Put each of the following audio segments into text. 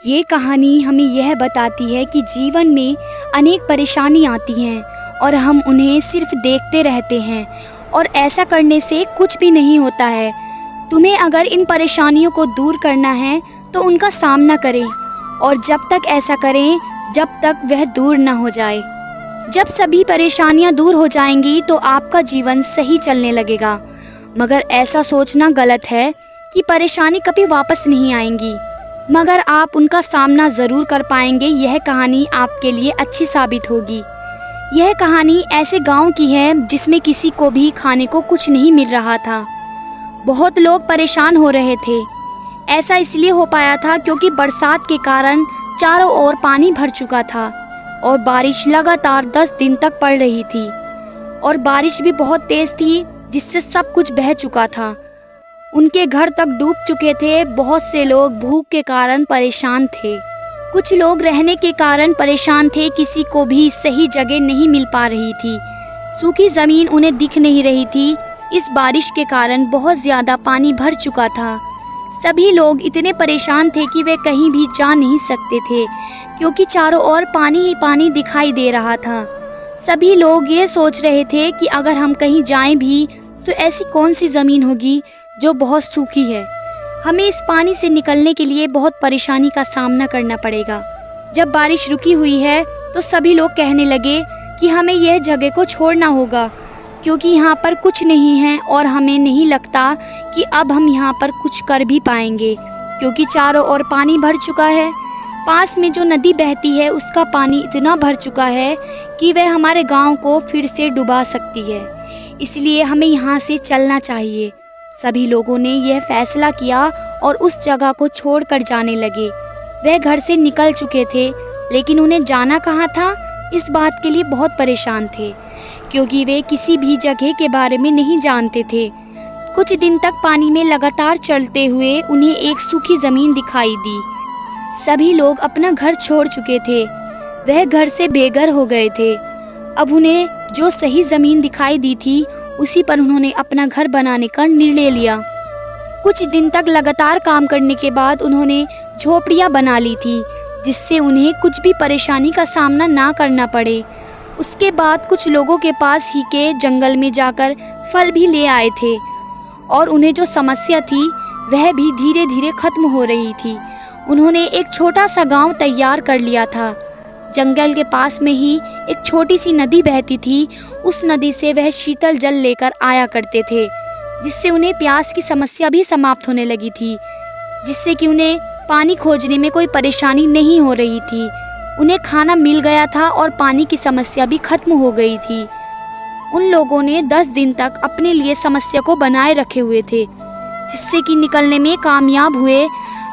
ये कहानी हमें यह बताती है कि जीवन में अनेक परेशानी आती हैं और हम उन्हें सिर्फ देखते रहते हैं और ऐसा करने से कुछ भी नहीं होता है। तुम्हें अगर इन परेशानियों को दूर करना है तो उनका सामना करें और जब तक ऐसा करें जब तक वह दूर न हो जाए। जब सभी परेशानियां दूर हो जाएंगी तो आपका जीवन सही चलने लगेगा। मगर ऐसा सोचना गलत है कि परेशानी कभी वापस नहीं आएंगी, मगर आप उनका सामना ज़रूर कर पाएंगे। यह कहानी आपके लिए अच्छी साबित होगी। यह कहानी ऐसे गांव की है जिसमें किसी को भी खाने को कुछ नहीं मिल रहा था। बहुत लोग परेशान हो रहे थे। ऐसा इसलिए हो पाया था क्योंकि बरसात के कारण चारों ओर पानी भर चुका था और बारिश लगातार 10 दिन तक पड़ रही थी और बारिश भी बहुत तेज़ थी जिससे सब कुछ बह चुका था। उनके घर तक डूब चुके थे। बहुत से लोग भूख के कारण परेशान थे। कुछ लोग रहने के कारण परेशान थे। किसी को भी सही जगह नहीं मिल पा रही थी। सूखी ज़मीन उन्हें दिख नहीं रही थी। इस बारिश के कारण बहुत ज़्यादा पानी भर चुका था। सभी लोग इतने परेशान थे कि वे कहीं भी जा नहीं सकते थे क्योंकि चारों ओर पानी ही पानी दिखाई दे रहा था। सभी लोग ये सोच रहे थे कि अगर हम कहीं जाएं भी तो ऐसी कौन सी ज़मीन होगी जो बहुत सूखी है। हमें इस पानी से निकलने के लिए बहुत परेशानी का सामना करना पड़ेगा। जब बारिश रुकी हुई है तो सभी लोग कहने लगे कि हमें यह जगह को छोड़ना होगा क्योंकि यहाँ पर कुछ नहीं है और हमें नहीं लगता कि अब हम यहाँ पर कुछ कर भी पाएंगे क्योंकि चारों ओर पानी भर चुका है। पास में जो नदी बहती है उसका पानी इतना भर चुका है कि वह हमारे गांव को फिर से डुबा सकती है। इसलिए हमें यहाँ से चलना चाहिए। सभी लोगों ने यह फैसला किया और उस जगह को छोड़कर जाने लगे। वह घर से निकल चुके थे लेकिन उन्हें जाना कहाँ था, इस बात के लिए बहुत परेशान थे क्योंकि वे किसी भी जगह के बारे में नहीं जानते थे। कुछ दिन तक पानी में लगातार चलते हुए उन्हें एक सूखी ज़मीन दिखाई दी। सभी लोग अपना घर छोड़ चुके थे। वह घर से बेघर हो गए थे। अब उन्हें जो सही ज़मीन दिखाई दी थी उसी पर उन्होंने अपना घर बनाने का निर्णय लिया। कुछ दिन तक लगातार काम करने के बाद उन्होंने झोपड़ियाँ बना ली थी जिससे उन्हें कुछ भी परेशानी का सामना ना करना पड़े। उसके बाद कुछ लोगों के पास ही के जंगल में जाकर फल भी ले आए थे और उन्हें जो समस्या थी वह भी धीरे धीरे ख़त्म हो रही थी। उन्होंने एक छोटा सा गांव तैयार कर लिया था। जंगल के पास में ही एक छोटी सी नदी बहती थी। उस नदी से वह शीतल जल लेकर आया करते थे जिससे उन्हें प्यास की समस्या भी समाप्त होने लगी थी, जिससे कि उन्हें पानी खोजने में कोई परेशानी नहीं हो रही थी। उन्हें खाना मिल गया था और पानी की समस्या भी खत्म हो गई थी। उन लोगों ने 10 दिन तक अपने लिए समस्या को बनाए रखे हुए थे जिससे कि निकलने में कामयाब हुए।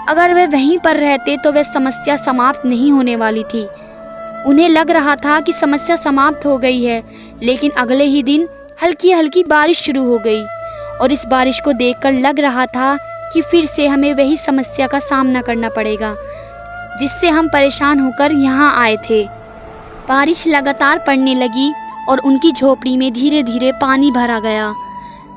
अगर वे वहीं पर रहते तो वह समस्या समाप्त नहीं होने वाली थी। उन्हें लग रहा था कि समस्या समाप्त हो गई है, लेकिन अगले ही दिन हल्की हल्की बारिश शुरू हो गई और इस बारिश को देखकर लग रहा था कि फिर से हमें वही समस्या का सामना करना पड़ेगा जिससे हम परेशान होकर यहाँ आए थे। बारिश लगातार पड़ने लगी और उनकी झोपड़ी में धीरे धीरे पानी भरा गया।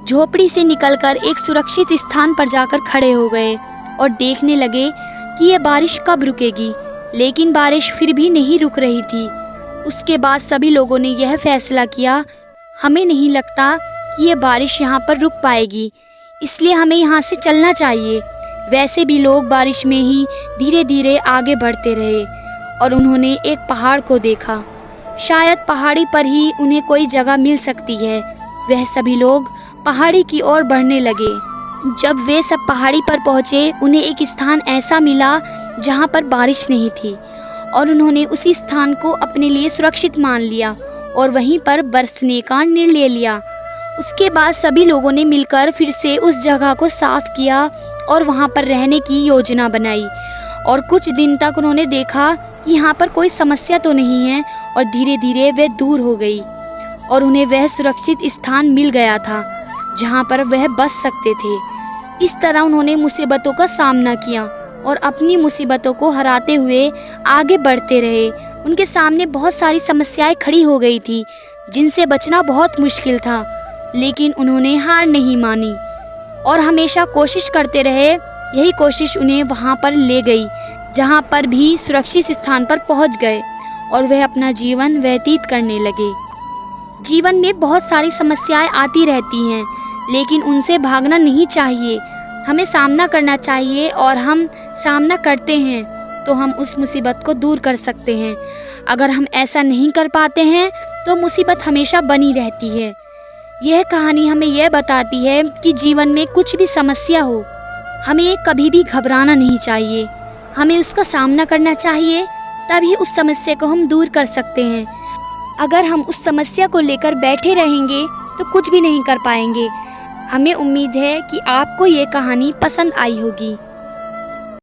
झोपड़ी से निकलकर एक सुरक्षित स्थान पर जाकर खड़े हो गए और देखने लगे कि यह बारिश कब रुकेगी, लेकिन बारिश फिर भी नहीं रुक रही थी। उसके बाद सभी लोगों ने यह फैसला किया, हमें नहीं लगता कि यह बारिश यहाँ पर रुक पाएगी, इसलिए हमें यहाँ से चलना चाहिए। वैसे भी लोग बारिश में ही धीरे धीरे आगे बढ़ते रहे और उन्होंने एक पहाड़ को देखा। शायद पहाड़ी पर ही उन्हें कोई जगह मिल सकती है। वह सभी लोग पहाड़ी की ओर बढ़ने लगे। जब वे सब पहाड़ी पर पहुँचे उन्हें एक स्थान ऐसा मिला जहाँ पर बारिश नहीं थी और उन्होंने उसी स्थान को अपने लिए सुरक्षित मान लिया और वहीं पर बरसने का निर्णय लिया। उसके बाद सभी लोगों ने मिलकर फिर से उस जगह को साफ किया और वहाँ पर रहने की योजना बनाई और कुछ दिन तक उन्होंने देखा कि यहाँ पर कोई समस्या तो नहीं है और धीरे धीरे वह दूर हो गई और उन्हें वह सुरक्षित स्थान मिल गया था जहाँ पर वह बच सकते थे। इस तरह उन्होंने मुसीबतों का सामना किया और अपनी मुसीबतों को हराते हुए आगे बढ़ते रहे। उनके सामने बहुत सारी समस्याएं खड़ी हो गई थी जिनसे बचना बहुत मुश्किल था, लेकिन उन्होंने हार नहीं मानी और हमेशा कोशिश करते रहे। यही कोशिश उन्हें वहाँ पर ले गई जहाँ पर भी सुरक्षित स्थान पर पहुँच गए और वह अपना जीवन व्यतीत करने लगे। जीवन में बहुत सारी समस्याएं आती रहती हैं, लेकिन उनसे भागना नहीं चाहिए, हमें सामना करना चाहिए। और हम सामना करते हैं तो हम उस मुसीबत को दूर कर सकते हैं। अगर हम ऐसा नहीं कर पाते हैं तो मुसीबत हमेशा बनी रहती है। यह कहानी हमें यह बताती है कि जीवन में कुछ भी समस्या हो, हमें कभी भी घबराना नहीं चाहिए, हमें उसका सामना करना चाहिए, तभी उस समस्या को हम दूर कर सकते हैं। अगर हम उस समस्या को लेकर बैठे रहेंगे तो कुछ भी नहीं कर पाएंगे। हमें उम्मीद है कि आपको ये कहानी पसंद आई होगी।